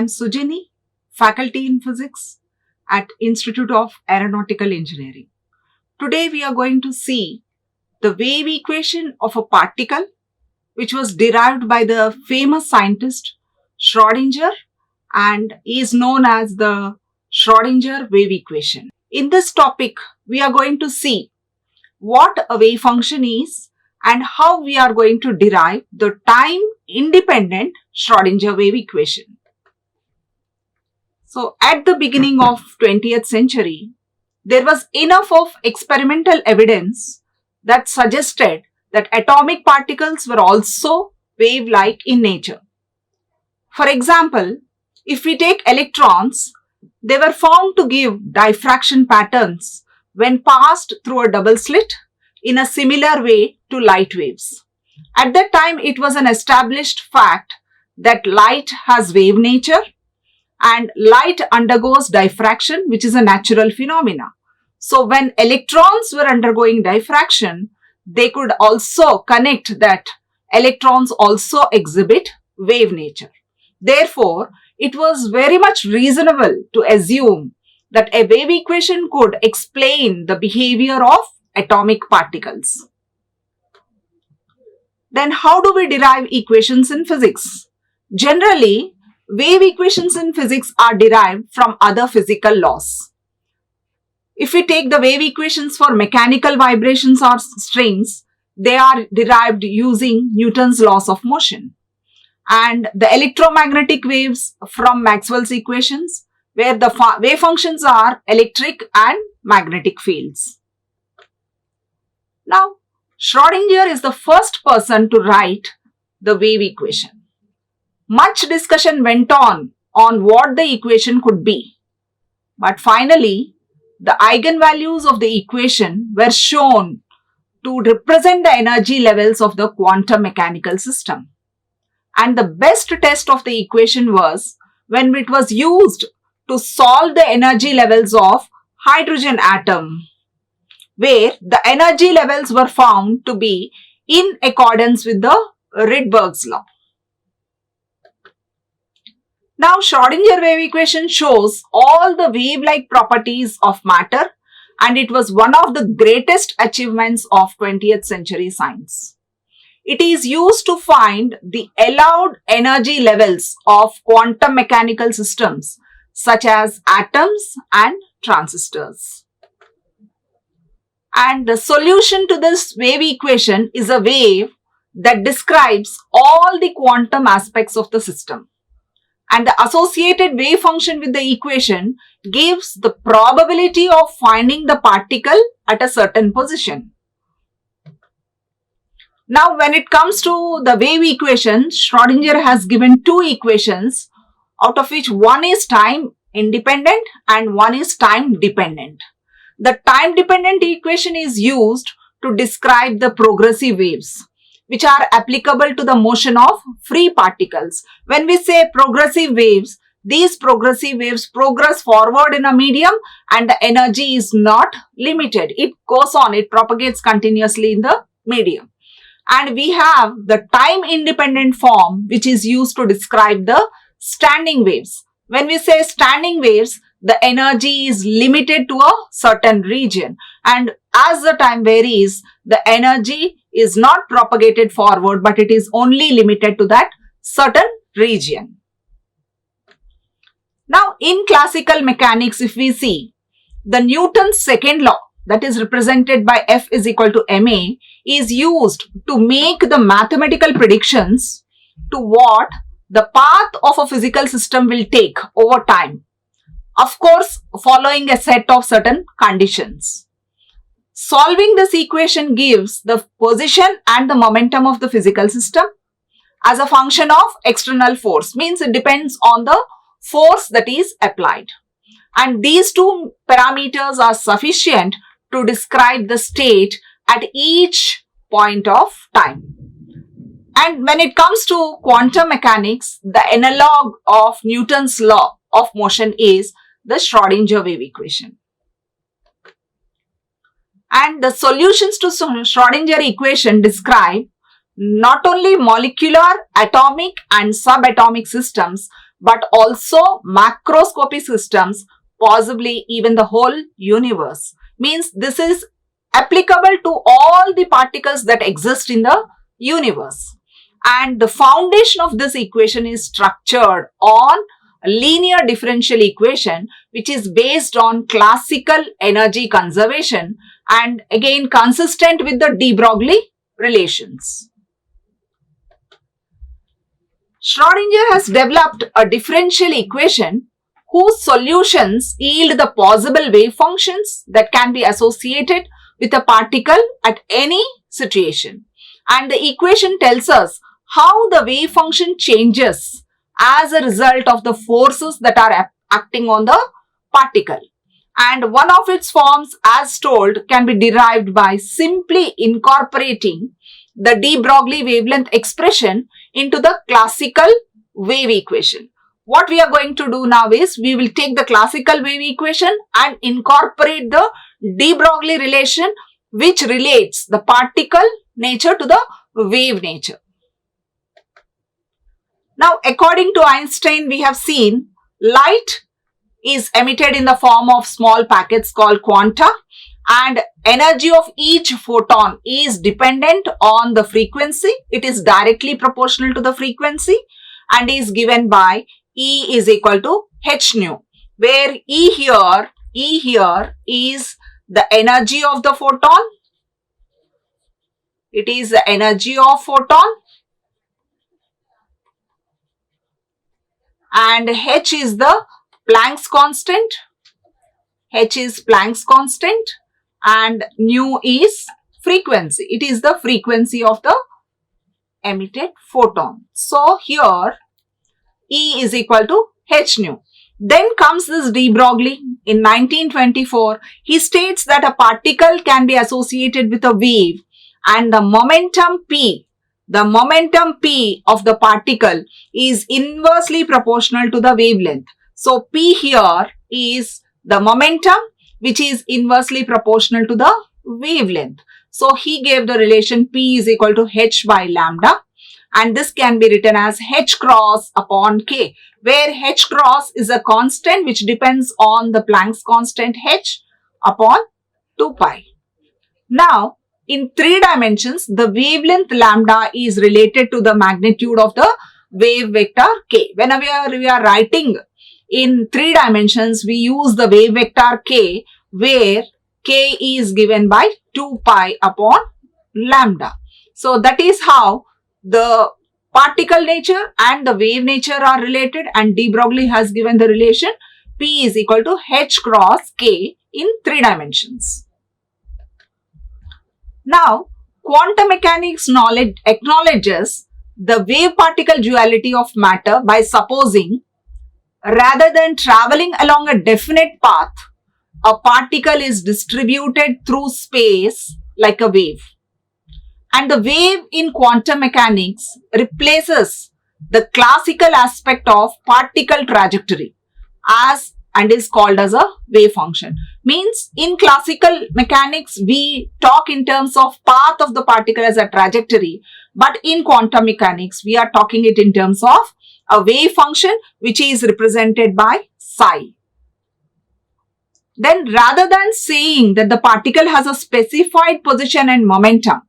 I'm Sujini, faculty in physics at Institute of Aeronautical Engineering. Today we are going to see the wave equation of a particle which was derived by the famous scientist Schrödinger and is known as the Schrödinger wave equation. In this topic, we are going to see what a wave function is and how we are going to derive the time-independent Schrödinger wave equation. So, at the beginning of 20th century, there was enough of experimental evidence that suggested that atomic particles were also wave-like in nature. For example, if we take electrons, they were found to give diffraction patterns when passed through a double slit in a similar way to light waves. At that time, it was an established fact that light has wave nature and light undergoes diffraction, which is a natural phenomena. So when electrons were undergoing diffraction, they could also connect that electrons also exhibit wave nature. Therefore, it was very much reasonable to assume that a wave equation could explain the behavior of atomic particles. Then how do we derive equations in physics? Generally, wave equations in physics are derived from other physical laws. If we take the wave equations for mechanical vibrations or strings, they are derived using Newton's laws of motion. And the electromagnetic waves from Maxwell's equations, where the wave functions are electric and magnetic fields. Now, Schrödinger is the first person to write the wave equation. Much discussion went on what the equation could be. But finally, the eigenvalues of the equation were shown to represent the energy levels of the quantum mechanical system. And the best test of the equation was when it was used to solve the energy levels of hydrogen atom, where the energy levels were found to be in accordance with the Rydberg's law. Now, Schrödinger wave equation shows all the wave-like properties of matter, and it was one of the greatest achievements of 20th century science. It is used to find the allowed energy levels of quantum mechanical systems such as atoms and transistors. And the solution to this wave equation is a wave that describes all the quantum aspects of the system. And the associated wave function with the equation gives the probability of finding the particle at a certain position. Now, when it comes to the wave equation, Schrödinger has given two equations, out of which one is time independent and one is time dependent. The time dependent equation is used to describe the progressive waves, which are applicable to the motion of free particles. When we say progressive waves, these progressive waves progress forward in a medium and the energy is not limited. It goes on, it propagates continuously in the medium. And we have the time-independent form, which is used to describe the standing waves. When we say standing waves, the energy is limited to a certain region. And as the time varies, the energy is not propagated forward, but it is only limited to that certain region. Now, in classical mechanics, if we see the Newton's second law, that is represented by F is equal to ma, is used to make the mathematical predictions to what the path of a physical system will take over time. Of course, following a set of certain conditions. Solving this equation gives the position and the momentum of the physical system as a function of external force. Means it depends on the force that is applied. And these two parameters are sufficient to describe the state at each point of time. And when it comes to quantum mechanics, the analog of Newton's law of motion is the Schrödinger wave equation. And the solutions to Schrödinger equation describe not only molecular, atomic and subatomic systems, but also macroscopic systems, possibly even the whole universe. Means this is applicable to all the particles that exist in the universe. And the foundation of this equation is structured on a linear differential equation, which is based on classical energy conservation and again consistent with the de Broglie relations. Schrödinger has developed a differential equation whose solutions yield the possible wave functions that can be associated with a particle at any situation. And the equation tells us how the wave function changes as a result of the forces that are acting on the particle. And one of its forms, as told, can be derived by simply incorporating the de Broglie wavelength expression into the classical wave equation. What we are going to do now is we will take the classical wave equation and incorporate the de Broglie relation, which relates the particle nature to the wave nature. Now, according to Einstein, we have seen light is emitted in the form of small packets called quanta, and energy of each photon is dependent on the frequency. It is directly proportional to the frequency and is given by E is equal to h nu, where E here is the energy of the photon. It is the energy of photon, and h is the Planck's constant. H is Planck's constant and nu is frequency. It is the frequency of the emitted photon. So here E is equal to h nu. Then comes this de Broglie. In 1924, he states that a particle can be associated with a wave and the momentum P of the particle is inversely proportional to the wavelength. So P here is the momentum which is inversely proportional to the wavelength. So he gave the relation P is equal to h by lambda, and this can be written as h cross upon k, where h cross is a constant which depends on the Planck's constant h upon 2 pi. Now, in 3 dimensions, the wavelength lambda is related to the magnitude of the wave vector k. Whenever we are writing in 3 dimensions, we use the wave vector k, where k is given by 2 pi upon lambda. So that is how the particle nature and the wave nature are related, and de Broglie has given the relation P is equal to h cross k in 3 dimensions. Now, quantum mechanics knowledge acknowledges the wave particle duality of matter by supposing, rather than traveling along a definite path, a particle is distributed through space like a wave. And the wave in quantum mechanics replaces the classical aspect of particle trajectory as and is called as a wave function. Means in classical mechanics, we talk in terms of path of the particle as a trajectory, but in quantum mechanics, we are talking it in terms of a wave function which is represented by psi. Then rather than saying that the particle has a specified position and momentum,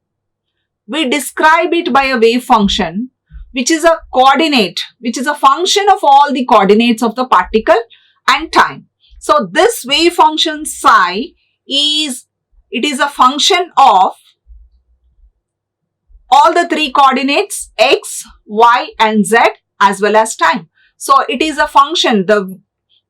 we describe it by a wave function which is a coordinate, which is a function of all the coordinates of the particle and time. So this wave function psi is a function of all the 3 coordinates x, y and z as well as time. So it is a function, the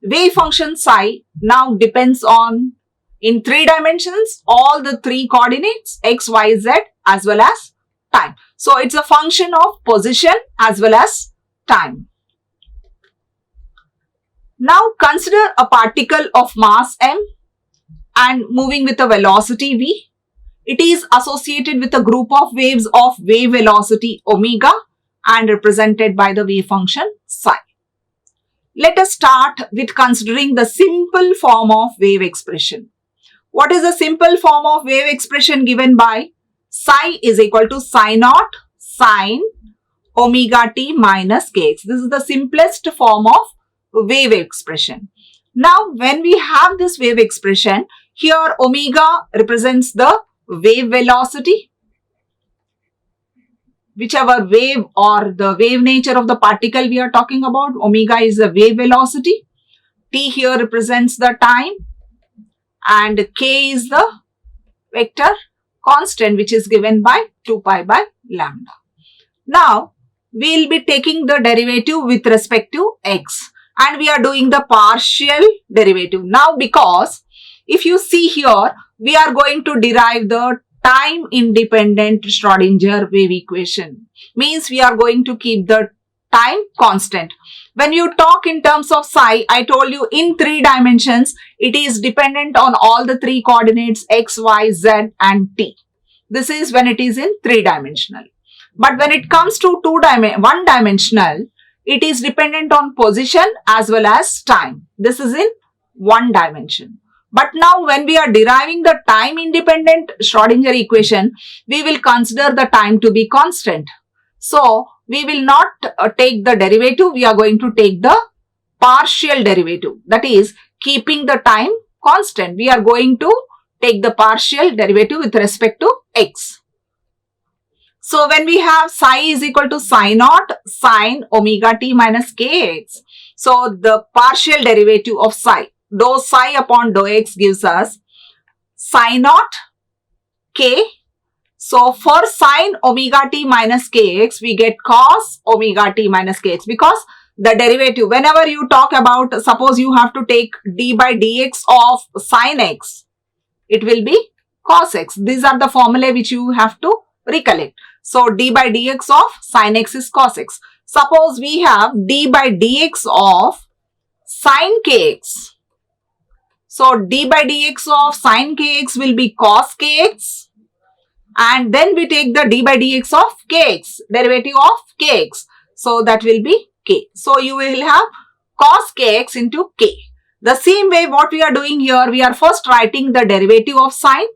wave function psi now depends on, in 3 dimensions, all the 3 coordinates x, y, z as well as time. So it's a function of position as well as time. Now consider a particle of mass m and moving with a velocity v. It is associated with a group of waves of wave velocity omega and represented by the wave function psi. Let us start with considering the simple form of wave expression. What is the simple form of wave expression given by psi is equal to psi naught sine omega t minus kx. This is the simplest form of wave expression. Now, when we have this wave expression, here omega represents the wave velocity, whichever wave or the wave nature of the particle we are talking about. Omega is the wave velocity. T here represents the time, and k is the vector constant, which is given by 2 pi by lambda. Now, we will be taking the derivative with respect to x, and we are doing the partial derivative. Now, because if you see here, we are going to derive the time independent Schrodinger wave equation. Means we are going to keep the time constant. When you talk in terms of psi, I told you in 3 dimensions, it is dependent on all the 3 coordinates x, y, z and t. This is when it is in 3-dimensional. But when it comes to 1-dimensional, it is dependent on position as well as time. This is in 1 dimension. But now when we are deriving the time independent Schrodinger equation, we will consider the time to be constant. So, we will not take the derivative, we are going to take the partial derivative. That is, keeping the time constant, we are going to take the partial derivative with respect to x. So, when we have psi is equal to psi naught sine omega t minus kx, so the partial derivative of psi, dou psi upon dou x gives us psi naught k. So, for sine omega t minus kx, we get cos omega t minus kx, because the derivative, whenever you talk about, suppose you have to take d by dx of sine x, it will be cos x. These are the formulae which you have to recollect. So, d by dx of sine x is cos x. Suppose we have d by dx of sine kx. So, d by dx of sine kx will be cos kx, and then we take the d by dx of kx, derivative of kx. So, that will be k. So, you will have cos kx into k. The same way what we are doing here, we are first writing the derivative of sine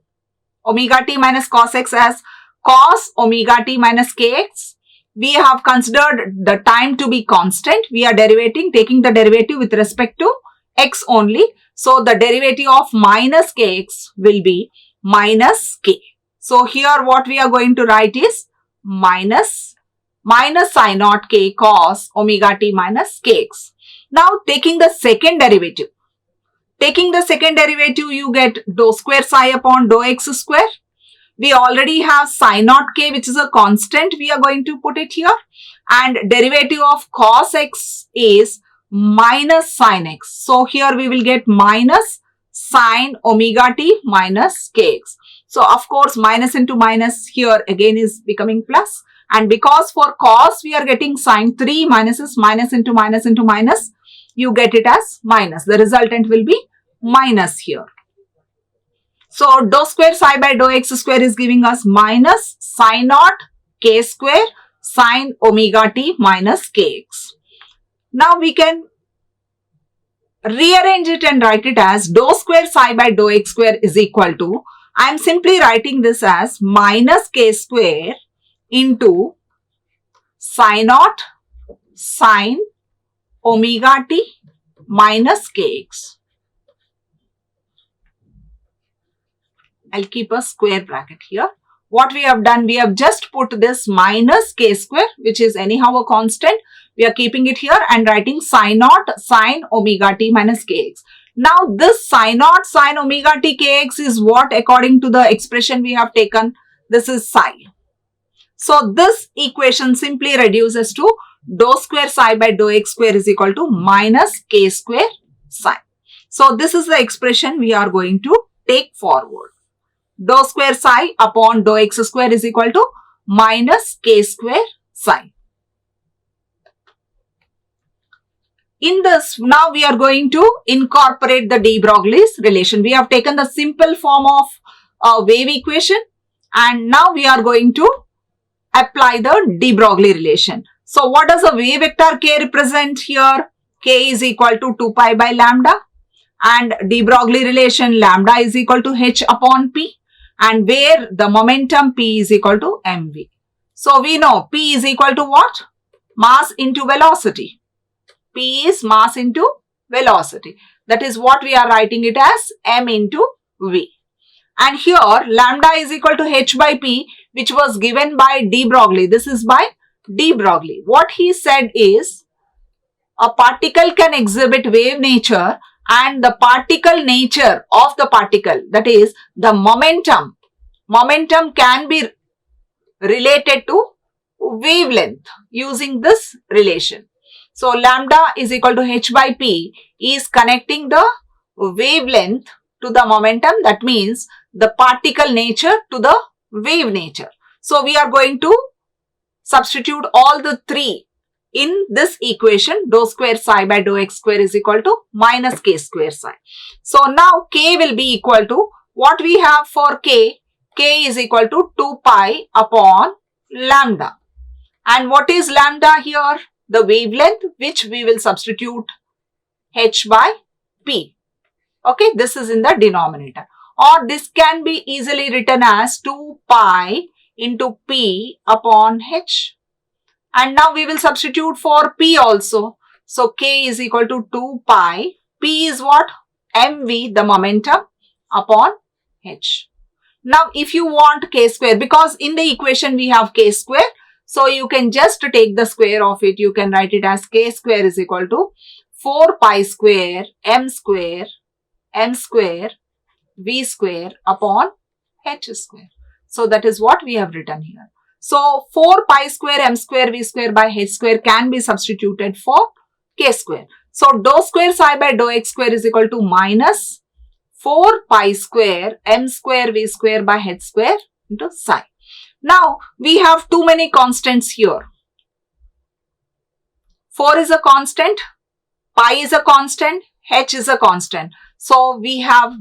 omega t minus cos x as cos omega t minus kx. We have considered the time to be constant. We are taking the derivative with respect to x only. So, the derivative of minus kx will be minus k. So, here what we are going to write is minus sin naught k cos omega t minus kx. Now, taking the second derivative. You get dou square psi upon dou x square. We already have sin naught k, which is a constant. We are going to put it here. And derivative of cos x is minus sin x. So, here we will get minus sin omega t minus kx. So, of course, minus into minus here again is becoming plus. And because for cos we are getting sin, 3 minuses, minus into minus into minus, you get it as minus. The resultant will be minus here. So, dou square psi by dou x square is giving us minus sin naught k square sin omega t minus kx. Now, we can rearrange it and write it as dou square psi by dou x square is equal to, I am simply writing this as minus k square into sin naught sin omega t minus kx. I'll keep a square bracket here. What we have done, we have just put this minus k square, which is anyhow a constant. We are keeping it here and writing sin naught sin omega t minus kx. Now, this sin naught sin omega t kx is what, according to the expression we have taken, this is psi. So, this equation simply reduces to dou square psi by dou x square is equal to minus k square psi. So, this is the expression we are going to take forward. Dou square psi upon dou x square is equal to minus k square psi. In this, now we are going to incorporate the de Broglie's relation. We have taken the simple form of a wave equation, and now we are going to apply the de Broglie relation. So, what does a wave vector k represent here? K is equal to 2 pi by lambda, and de Broglie relation lambda is equal to h upon p, and where the momentum p is equal to mv. So we know P is equal to what? Mass into velocity. P is mass into velocity. That is what we are writing it as m into v. And here lambda is equal to h by p, which was given by de Broglie. This is by de Broglie. What he said is a particle can exhibit wave nature, and the particle nature of the particle, that is the momentum can be related to wavelength using this relation. So lambda is equal to h by p is connecting the wavelength to the momentum, that means the particle nature to the wave nature. So we are going to substitute all the three in this equation. Dou square psi by dou x square is equal to minus k square psi. So now k will be equal to what we have for k. K is equal to 2 pi upon lambda. And what is lambda here? The wavelength, which we will substitute h by p. Okay, this is in the denominator. Or this can be easily written as 2 pi into p upon h. And now we will substitute for p also. So k is equal to 2 pi. P is what? mv, the momentum, upon h. Now if you want k square, because in the equation we have k square, so you can just take the square of it. You can write it as k square is equal to 4 pi square m square v square upon h square. So that is what we have written here. So 4 pi square m square v square by h square can be substituted for k square. So dou square psi by dou x square is equal to minus 4 pi square m square v square by h square into psi. Now we have too many constants here. 4 is a constant, pi is a constant, h is a constant. So we have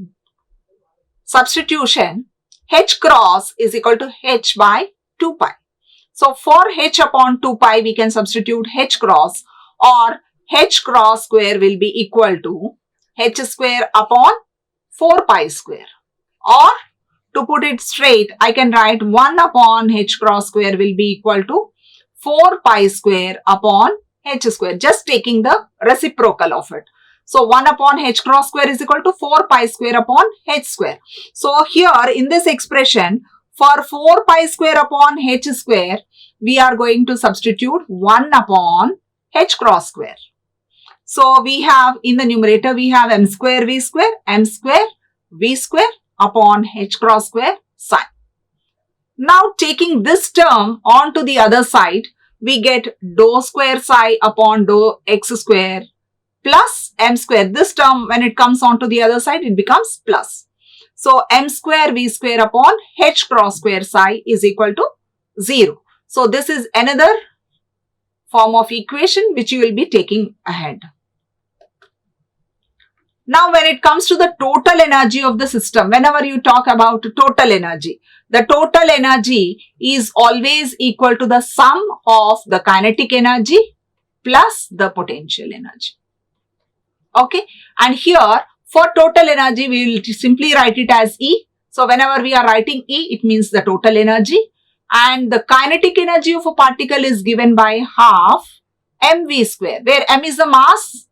substitution h cross is equal to h by 2 pi. So for h upon 2 pi we can substitute h cross, or h cross square will be equal to h square upon 4 pi square. Or to put it straight, I can write 1 upon h cross square will be equal to 4 pi square upon h square, just taking the reciprocal of it. So 1 upon h cross square is equal to 4 pi square upon h square. So here in this expression, for 4 pi square upon h square, we are going to substitute 1 upon h cross square. So we have in the numerator, we have m square v square upon h cross square psi. Now taking this term onto the other side, we get dou square psi upon dou x square plus m square. This term, when it comes onto the other side, it becomes plus. So m square v square upon h cross square psi is equal to 0. So this is another form of equation which you will be taking ahead. Now when it comes to the total energy of the system, whenever you talk about total energy, the total energy is always equal to the sum of the kinetic energy plus the potential energy. Okay, and here for total energy we will simply write it as E. So whenever we are writing E, it means the total energy, and the kinetic energy of a particle is given by half mv square, where m is the mass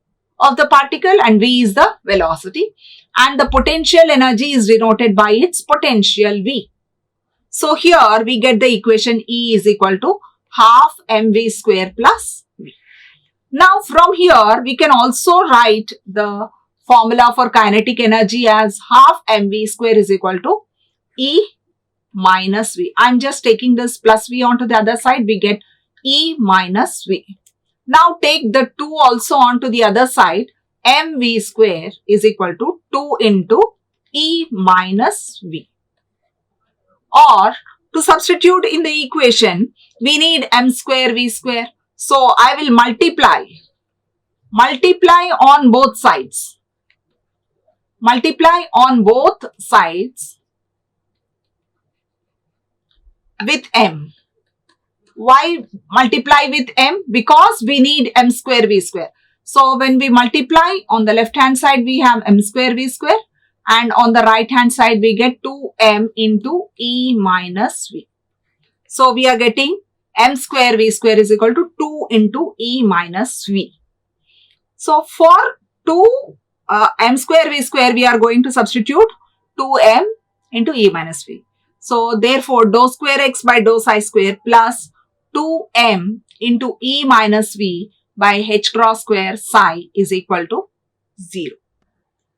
of the particle and v is the velocity, and the potential energy is denoted by its potential V. So here we get the equation E is equal to half mv square plus V. Now from here we can also write the formula for kinetic energy as half mv square is equal to E minus V. I'm just taking this plus V onto the other side, we get E minus V. Now take the 2 also onto the other side, mv square is equal to 2 into E minus V. Or to substitute in the equation, we need m square v square. So I will multiply on both sides. Multiply on both sides with m. Why multiply with m? Because we need m square v square. So when we multiply, on the left hand side we have m square v square, and on the right hand side we get 2m into E minus V. So we are getting m square v square is equal to 2 into E minus V. So for 2 m square v square, we are going to substitute 2m into E minus V. So therefore, dou square x by dou psi square plus 2m into E minus V by h cross square psi is equal to 0.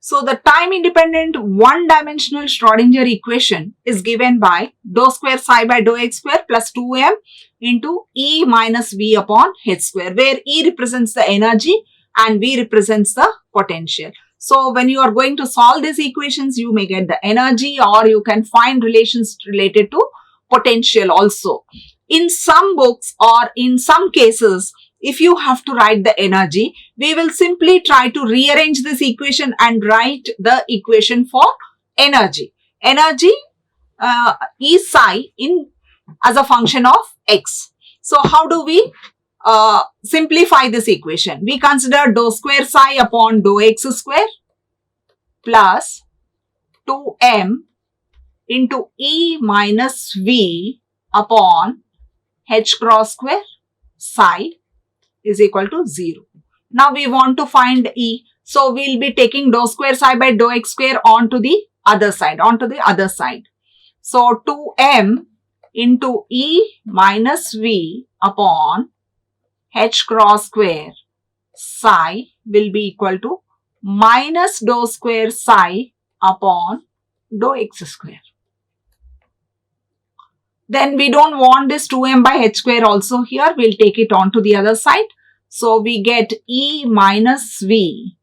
So the time independent one dimensional Schrodinger equation is given by dou square psi by dou x square plus 2m into E minus V upon h square, where E represents the energy and V represents the potential. So when you are going to solve these equations, you may get the energy, or you can find relations related to potential also. In some books or in some cases, if you have to write the energy, we will simply try to rearrange this equation and write the equation for energy. Energy is psi as a function of x. So how do we simplify this equation? We consider dou square psi upon dou x square plus 2m into E minus V upon h cross square psi is equal to 0. Now we want to find E. So we'll be taking dou square psi by dou x square onto the other side, So 2m into E minus V upon h cross square psi will be equal to minus dou square psi upon dou x square. Then we don't want this 2m by h square also here. We'll take it on to the other side. So we get E minus V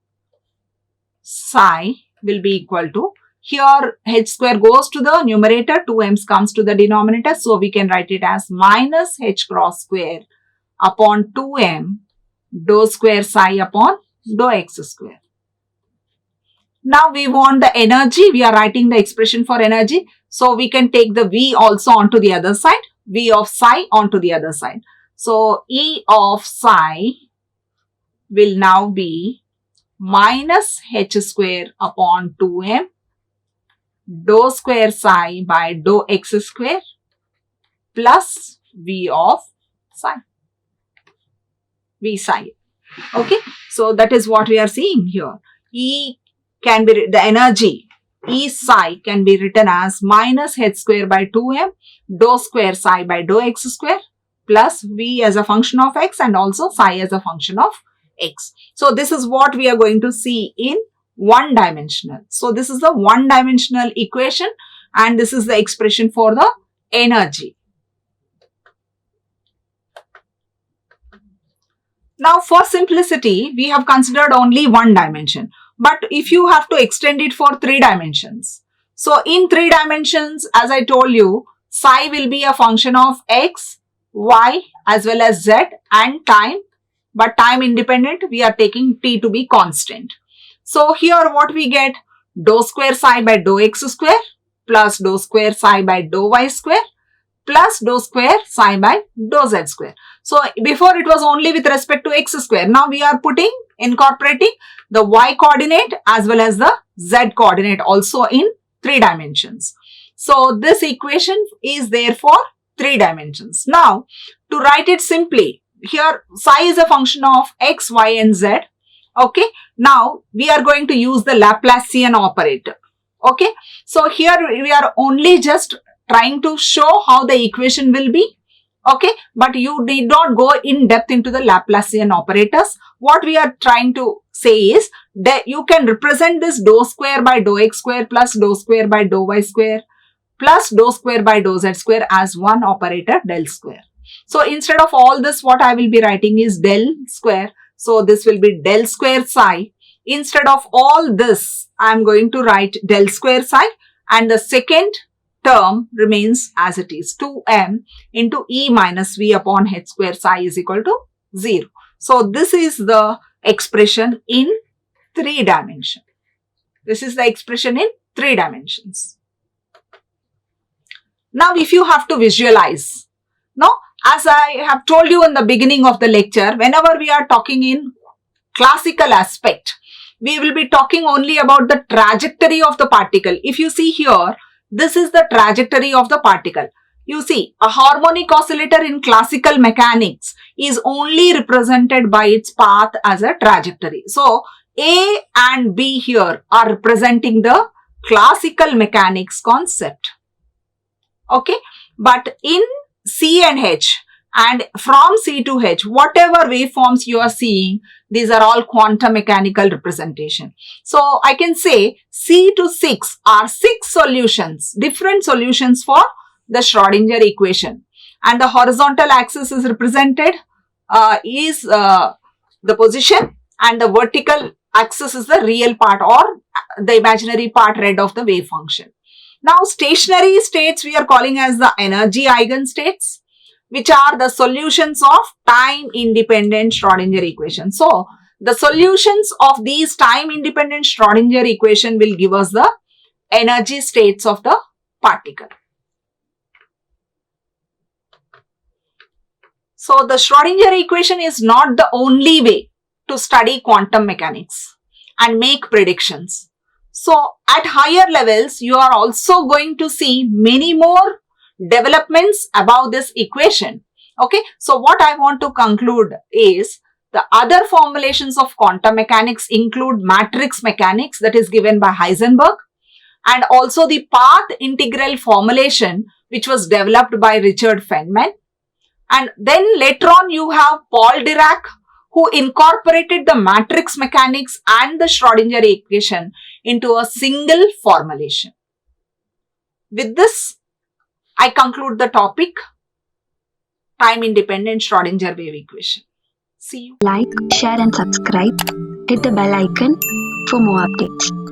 psi will be equal to, here h square goes to the numerator, 2m's comes to the denominator. So we can write it as minus h cross square upon 2m dou square psi upon dou x square. Now we want the energy. We are writing the expression for energy. So we can take the V also onto the other side. V of psi onto the other side. So E of psi will now be minus h square upon 2m dou square psi by dou x square plus V of psi. V psi. Okay. So that is what we are seeing here. E can be, the energy E psi can be written as minus h square by 2m dou square psi by dou x square plus V as a function of x and also psi as a function of x. So this is what we are going to see in one dimensional. So this is the one dimensional equation and this is the expression for the energy. Now for simplicity, we have considered only one dimension. But if you have to extend it for 3 dimensions. So in 3 dimensions, as I told you, psi will be a function of x, y as well as z and time. But time independent, we are taking t to be constant. So here what we get, dou square psi by dou x square plus dou square psi by dou y square plus dou square psi by dou z square. So before it was only with respect to x square. Now we are incorporating the y coordinate as well as the z coordinate also in 3 dimensions. So this equation is there for 3 dimensions. Now to write it simply, here psi is a function of x, y and z. Okay. Now we are going to use the Laplacian operator. Okay. So here we are only just trying to show how the equation will be. Okay. But you need not go in depth into the Laplacian operators. What we are trying to say is that you can represent this dou square by dou x square plus dou square by dou y square plus dou square by dou z square as one operator del square. So instead of all this, what I will be writing is del square. So this will be del square psi. Instead of all this, I am going to write del square psi and the second term remains as it is, 2m into E minus V upon h square psi is equal to 0. So this is the expression in 3 dimensions. This is the expression in 3 dimensions. Now if you have to visualize, no, as I have told you in the beginning of the lecture, whenever we are talking in classical aspect, we will be talking only about the trajectory of the particle. If you see here, this is the trajectory of the particle. You see, a harmonic oscillator in classical mechanics is only represented by its path as a trajectory. So, A and B here are representing the classical mechanics concept. Okay, but in C and H, and from C to H, whatever waveforms you are seeing, these are all quantum mechanical representation. So I can say C to 6 are 6 solutions, different solutions for the Schrodinger equation. And the horizontal axis is represented is the position, and the vertical axis is the real part or the imaginary part red of the wave function. Now stationary states we are calling as the energy eigenstates, which are the solutions of time independent Schrodinger equation. So the solutions of these time independent Schrodinger equation will give us the energy states of the particle. So the Schrodinger equation is not the only way to study quantum mechanics and make predictions. So at higher levels, you are also going to see many more developments about this equation. Okay, so what I want to conclude is the other formulations of quantum mechanics include matrix mechanics, that is given by Heisenberg, and also the path integral formulation, which was developed by Richard Feynman. And then later on you have Paul Dirac, who incorporated the matrix mechanics and the Schrodinger equation into a single formulation. With this, I conclude the topic, time-independent Schrodinger wave equation. See you. Like, share and subscribe. Hit the bell icon for more updates.